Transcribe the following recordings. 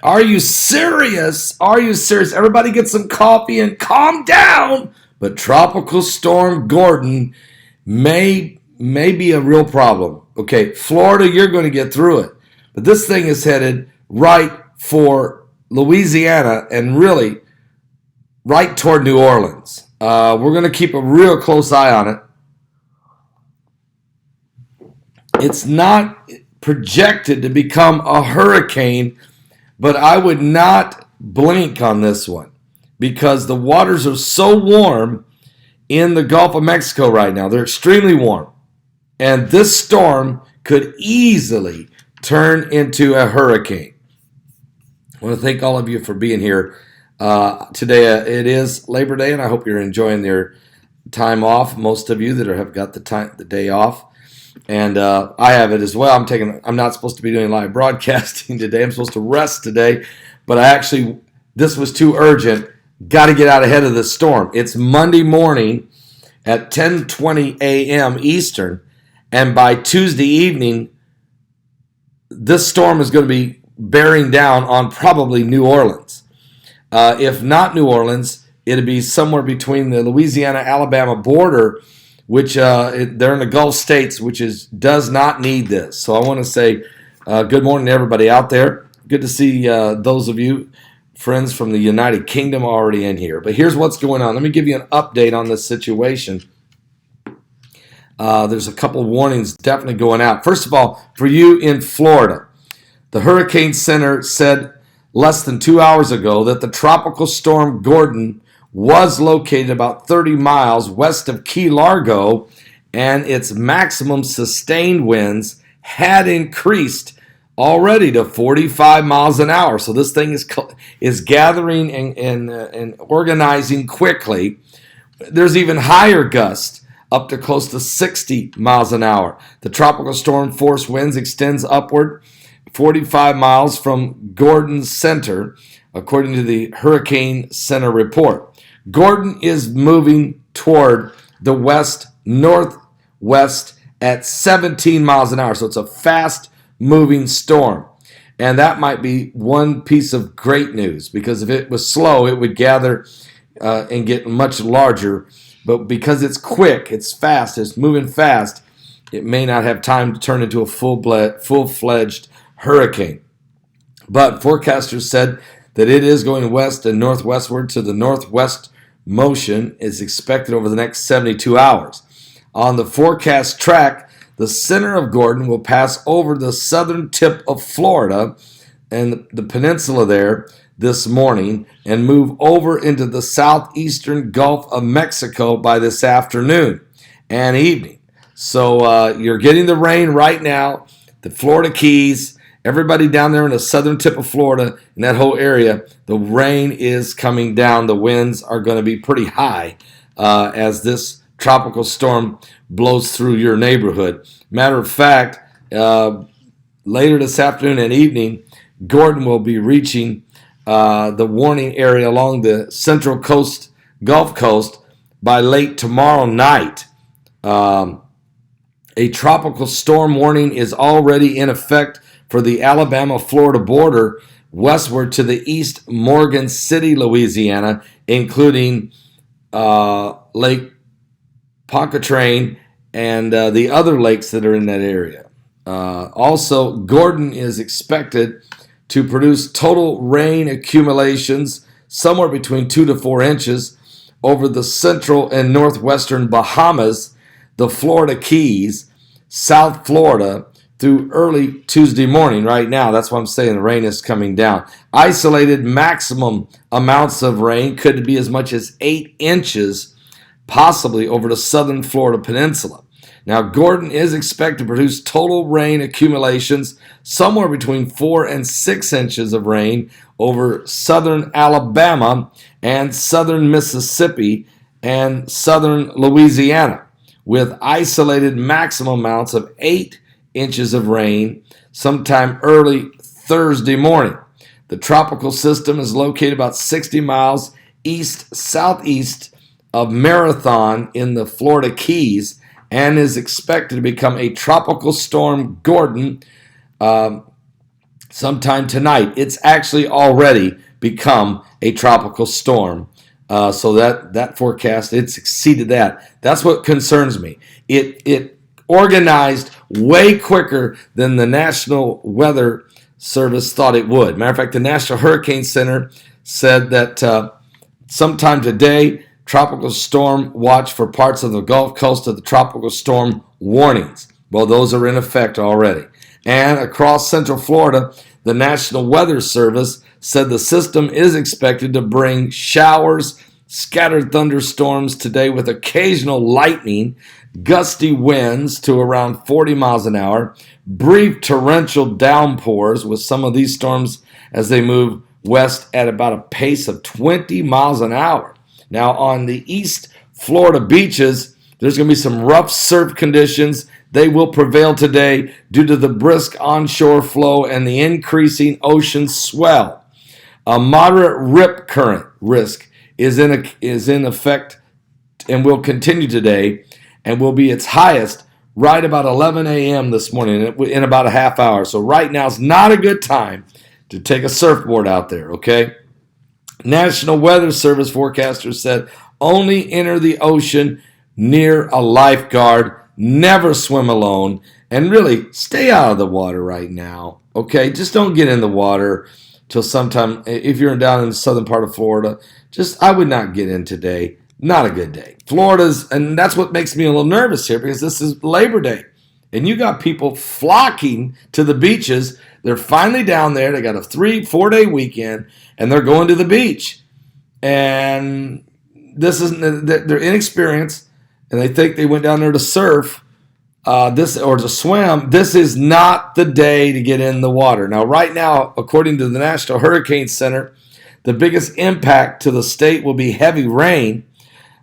Are you serious? Are you serious? Everybody get some coffee and calm down. But Tropical Storm Gordon may be a real problem. Okay, Florida, you're going to get through it. But this thing is headed right for Louisiana and really right toward New Orleans. We're going to keep a real close eye on it. It's not projected to become a hurricane, but I would not blink on this one because the waters are so warm in the Gulf of Mexico right now. They're extremely warm. And this storm could easily turn into a hurricane. I want to thank all of you for being here today. It is Labor Day, and I hope you're enjoying your time off. Most of you that have got the day off. And I have it as well. I'm not supposed to be doing live broadcasting today. I'm supposed to rest today, but this was too urgent. Got to get out ahead of this storm. It's Monday morning at 10:20 a.m. Eastern, and by Tuesday evening, this storm is going to be bearing down on probably New Orleans. If not New Orleans, it'll be somewhere between the Louisiana-Alabama border, which they're in the Gulf states, which does not need this. So I want to say good morning to everybody out there. Good to see those of you, friends from the United Kingdom, already in here. But here's what's going on. Let me give you an update on this situation. There's a couple of warnings definitely going out. First of all, for you in Florida, the Hurricane Center said less than 2 hours ago that the Tropical Storm Gordon was located about 30 miles west of Key Largo, and its maximum sustained winds had increased already to 45 miles an hour. So this thing is gathering and organizing quickly. There's even higher gusts, up to close to 60 miles an hour. The tropical storm force winds extends upward 45 miles from Gordon's center, according to the Hurricane Center report. Gordon is moving toward the west-northwest at 17 miles an hour. So it's a fast-moving storm. And that might be one piece of great news, because if it was slow, it would gather and get much larger. But because it's quick, it's fast, it's moving fast, it may not have time to turn into a full-fledged hurricane. But forecasters said that it is going west and northwestward, to the northwest motion is expected over the next 72 hours. On the forecast track, the center of Gordon will pass over the southern tip of Florida and the peninsula there this morning and move over into the southeastern Gulf of Mexico by this afternoon and evening. So you're getting the rain right now, the Florida Keys, everybody down there in the southern tip of Florida, in that whole area, the rain is coming down. The winds are going to be pretty high as this tropical storm blows through your neighborhood. Matter of fact, later this afternoon and evening, Gordon will be reaching the warning area along the central coast, Gulf Coast, by late tomorrow night. A tropical storm warning is already in effect for the Alabama-Florida border westward to the east, Morgan City, Louisiana, including Lake Pontchartrain and the other lakes that are in that area. Also, Gordon is expected to produce total rain accumulations somewhere between 2 to 4 inches over the central and northwestern Bahamas, the Florida Keys, South Florida, through early Tuesday morning. Right now, that's why I'm saying the rain is coming down. Isolated maximum amounts of rain could be as much as 8 inches, possibly over the southern Florida peninsula. Now, Gordon is expected to produce total rain accumulations somewhere between 4 and 6 inches of rain over southern Alabama and southern Mississippi and southern Louisiana, with isolated maximum amounts of 8 inches of rain sometime early Thursday morning. The tropical system is located about 60 miles east-southeast of Marathon in the Florida Keys and is expected to become a tropical storm Gordon sometime tonight. It's actually already become a tropical storm. So that forecast, it's exceeded that. That's what concerns me. It organized way quicker than the National Weather Service thought it would. Matter of fact, the National Hurricane Center said that sometime today, tropical storm watch for parts of the Gulf Coast of the tropical storm warnings. Well, those are in effect already. And across Central Florida, the National Weather Service said the system is expected to bring showers, scattered thunderstorms today with occasional lightning, gusty winds to around 40 miles an hour, brief torrential downpours with some of these storms as they move west at about a pace of 20 miles an hour. Now, on the East Florida beaches, there's going to be some rough surf conditions. They will prevail today due to the brisk onshore flow and the increasing ocean swell. A moderate rip current risk is in effect and will continue today and will be its highest right about 11 a.m. this morning in about a half hour. So right now is not a good time to take a surfboard out there, okay? National Weather Service forecasters said only enter the ocean near a lifeguard, never swim alone, and really stay out of the water right now, okay? Just don't get in the water till sometime. If you're down in the southern part of Florida, I would not get in today. Not a good day. And that's what makes me a little nervous here because this is Labor Day. And you got people flocking to the beaches. They're finally down there. They got a 3-4 day weekend, and they're going to the beach. And they're inexperienced, and they think they went down there to surf or to swim. This is not the day to get in the water. Now, right now, according to the National Hurricane Center, the biggest impact to the state will be heavy rain.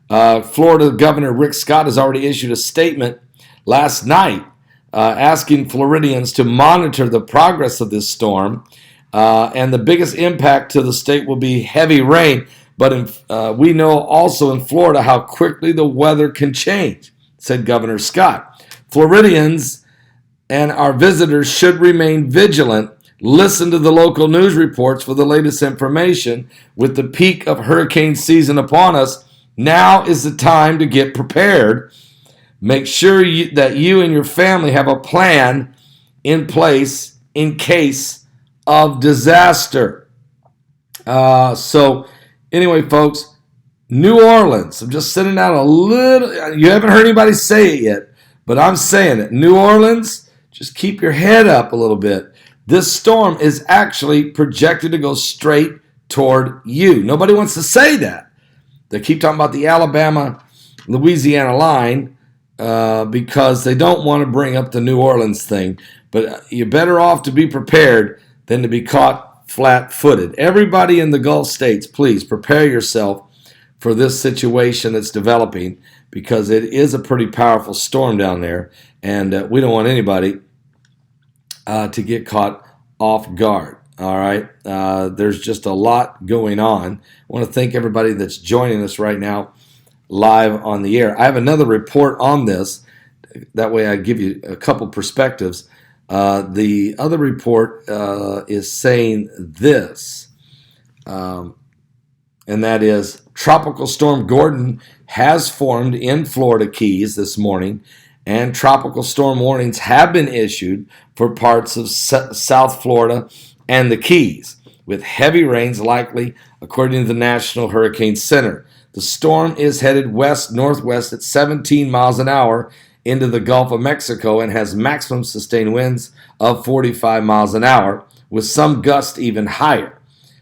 Florida Governor Rick Scott has already issued a statement last night asking Floridians to monitor the progress of this storm. And the biggest impact to the state will be heavy rain. But we know also in Florida how quickly the weather can change, said Governor Scott. Floridians and our visitors should remain vigilant. Listen to the local news reports for the latest information. With the peak of hurricane season upon us, now is the time to get prepared. Make sure that you and your family have a plan in place in case of disaster. So anyway, folks, New Orleans. I'm just sending out a little. You haven't heard anybody say it yet, but I'm saying it. New Orleans, just keep your head up a little bit. This storm is actually projected to go straight toward you. Nobody wants to say that. They keep talking about the Alabama-Louisiana line because they don't want to bring up the New Orleans thing. But you're better off to be prepared than to be caught flat-footed. Everybody in the Gulf states, please prepare yourself for this situation that's developing because it is a pretty powerful storm down there, and we don't want anybody to get caught off guard. All right, there's just a lot going on. I want to thank everybody that's joining us right now live on the air. I have another report on this. That way I give you a couple perspectives. The other report is saying this, and that is Tropical Storm Gordon has formed in Florida Keys this morning, and tropical storm warnings have been issued for parts of South Florida and the Keys, with heavy rains likely, according to the National Hurricane Center. The storm is headed west-northwest at 17 miles an hour into the Gulf of Mexico and has maximum sustained winds of 45 miles an hour, with some gusts even higher.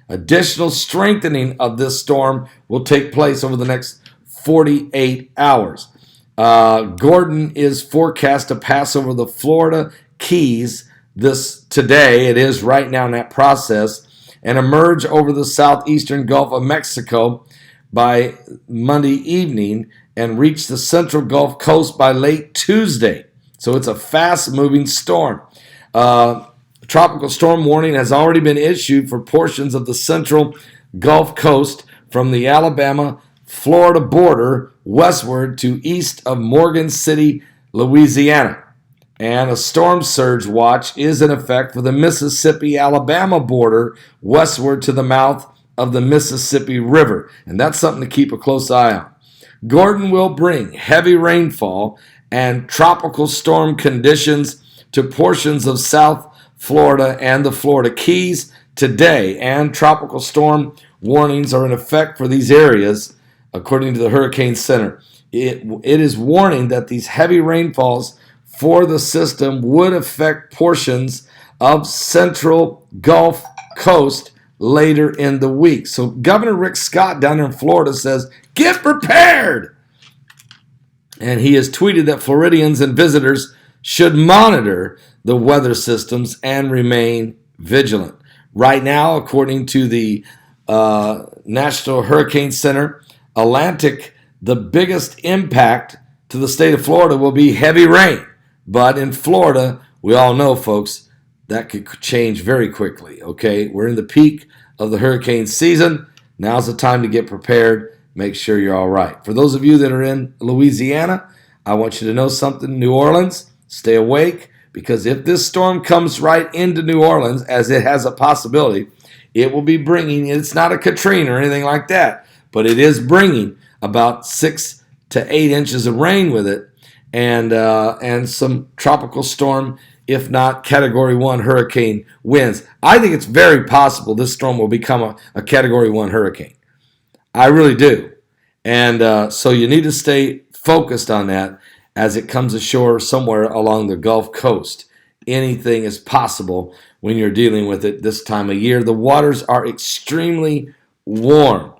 Additional strengthening of this storm will take place over the next 48 hours. Gordon is forecast to pass over the Florida Keys today. It is right now in that process, and emerge over the southeastern Gulf of Mexico by Monday evening and reach the central Gulf Coast by late Tuesday. So it's a fast-moving storm. Tropical storm warning has already been issued for portions of the central Gulf Coast from the Alabama-Florida border westward to east of Morgan City, Louisiana. And a storm surge watch is in effect for the Mississippi-Alabama border westward to the mouth of the Mississippi River. And that's something to keep a close eye on. Gordon will bring heavy rainfall and tropical storm conditions to portions of South Florida and the Florida Keys today, and tropical storm warnings are in effect for these areas, according to the Hurricane Center. It is warning that these heavy rainfalls for the system would affect portions of central Gulf Coast later in the week. So Governor Rick Scott down in Florida says, get prepared! And he has tweeted that Floridians and visitors should monitor the weather systems and remain vigilant. Right now, according to the National Hurricane Center, Atlantic, the biggest impact to the state of Florida will be heavy rain. But in Florida, we all know, folks, that could change very quickly, okay? We're in the peak of the hurricane season. Now's the time to get prepared. Make sure you're all right. For those of you that are in Louisiana, I want you to know something. New Orleans, stay awake, because if this storm comes right into New Orleans, as it has a possibility, it will be bringing, it's not a Katrina or anything like that, but it is bringing about 6 to 8 inches of rain with it, and some tropical storm, if not Category 1 hurricane winds. I think it's very possible this storm will become a Category 1 hurricane. I really do. And so you need to stay focused on that as it comes ashore somewhere along the Gulf Coast. Anything is possible when you're dealing with it this time of year. The waters are extremely warm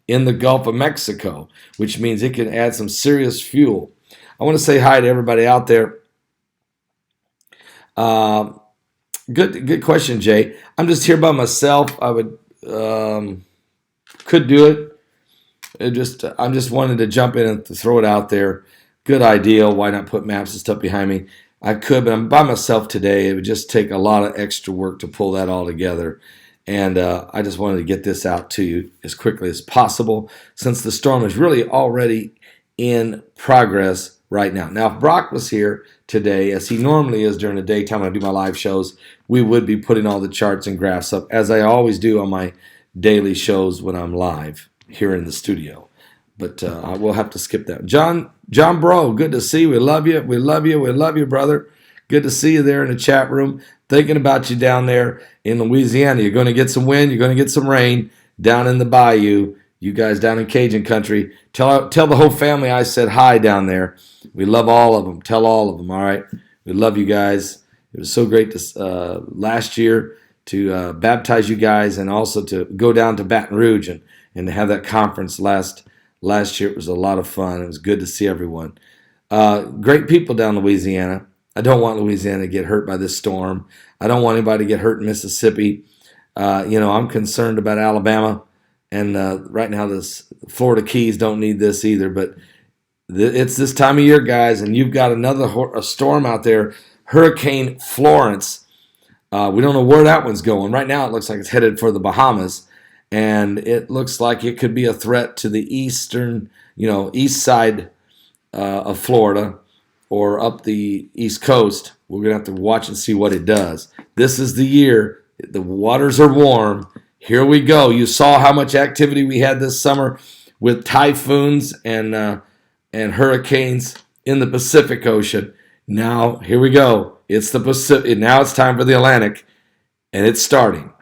in the Gulf of Mexico, which means it can add some serious fuel. I want to say hi to everybody out there. Good question, Jay. I'm just here by myself. I would could do it. I'm just wanted to jump in and to throw it out there. Good idea. Why not put maps and stuff behind me? I could, but I'm by myself today. It would just take a lot of extra work to pull that all together. And I just wanted to get this out to you as quickly as possible, since the storm is really already in progress right now. Now, if Brock was here today, as he normally is during the daytime when I do my live shows, we would be putting all the charts and graphs up, as I always do on my daily shows when I'm live here in the studio. But I will have to skip that. John Bro, good to see you. We love you. We love you. We love you, brother. Good to see you there in the chat room. Thinking about you down there in Louisiana. You're going to get some wind. You're going to get some rain down in the bayou. You guys down in Cajun country. Tell the whole family I said hi down there. We love all of them. Tell all of them, all right? We love you guys. It was so great to last year to baptize you guys, and also to go down to Baton Rouge and to have that conference last year. It was a lot of fun. It was good to see everyone. Great people down in Louisiana. I don't want Louisiana to get hurt by this storm. I don't want anybody to get hurt in Mississippi. I'm concerned about Alabama, and right now this Florida Keys don't need this either. But it's this time of year, guys, and you've got a storm out there, Hurricane Florence. We don't know where that one's going. Right now it looks like it's headed for the Bahamas, and it looks like it could be a threat to the east side of Florida, or up the East Coast. We're going to have to watch and see what it does. This is the year. The waters are warm. Here we go. You saw how much activity we had this summer with typhoons and hurricanes in the Pacific Ocean. Now, here we go. It's the Pacific. Now it's time for the Atlantic, and it's starting.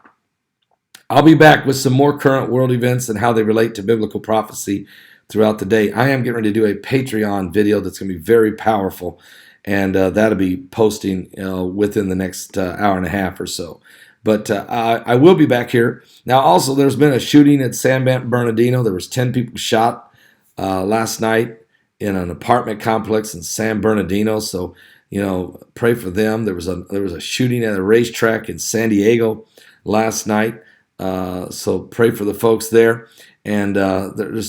I'll be back with some more current world events and how they relate to biblical prophecy throughout the day. I am getting ready to do a Patreon video that's going to be very powerful, and that'll be posting within the next hour and a half or so. But I will be back here. Now, also, there's been a shooting at San Bernardino. There was 10 people shot last night in an apartment complex in San Bernardino. So, pray for them. There was a shooting at a racetrack in San Diego last night. So pray for the folks there. And in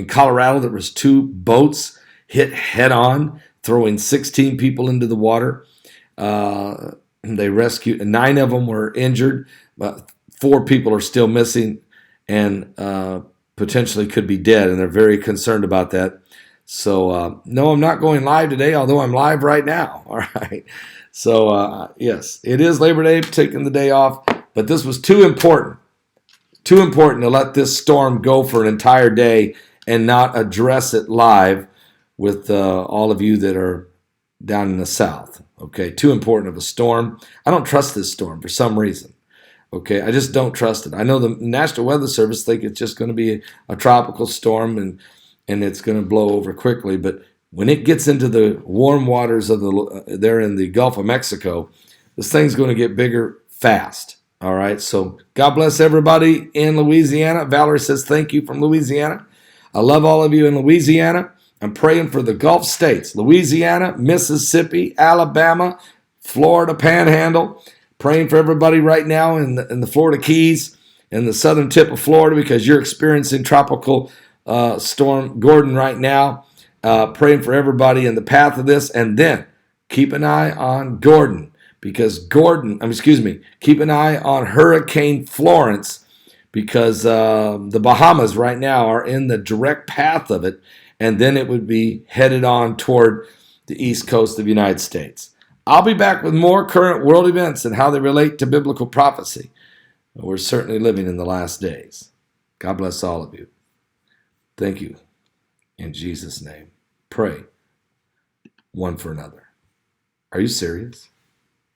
Colorado, there was 2 boats hit head on, throwing 16 people into the water. They rescued, 9 of them were injured, but 4 people are still missing and potentially could be dead, and they're very concerned about that. So, no, I'm not going live today, although I'm live right now. All right. So, yes, it is Labor Day, taking the day off, but this was too important to let this storm go for an entire day and not address it live with all of you that are down in the South. Okay, too important of a storm. I don't trust this storm for some reason. Okay, I just don't trust it. I know the National Weather Service think it's just going to be a tropical storm and it's going to blow over quickly. But when it gets into the warm waters of there in the Gulf of Mexico, this thing's going to get bigger fast. All right, so God bless everybody in Louisiana. Valerie says thank you from Louisiana. I love all of you in Louisiana. I'm praying for the Gulf states, Louisiana, Mississippi, Alabama, Florida Panhandle. Praying for everybody right now in the Florida Keys and the southern tip of Florida because you're experiencing tropical storm Gordon right now. Praying for everybody in the path of this. And then keep an eye on Gordon because keep an eye on Hurricane Florence because the Bahamas right now are in the direct path of it. And then it would be headed on toward the east coast of the United States. I'll be back with more current world events and how they relate to biblical prophecy. We're certainly living in the last days. God bless all of you. Thank you. In Jesus' name, pray one for another. Are you serious?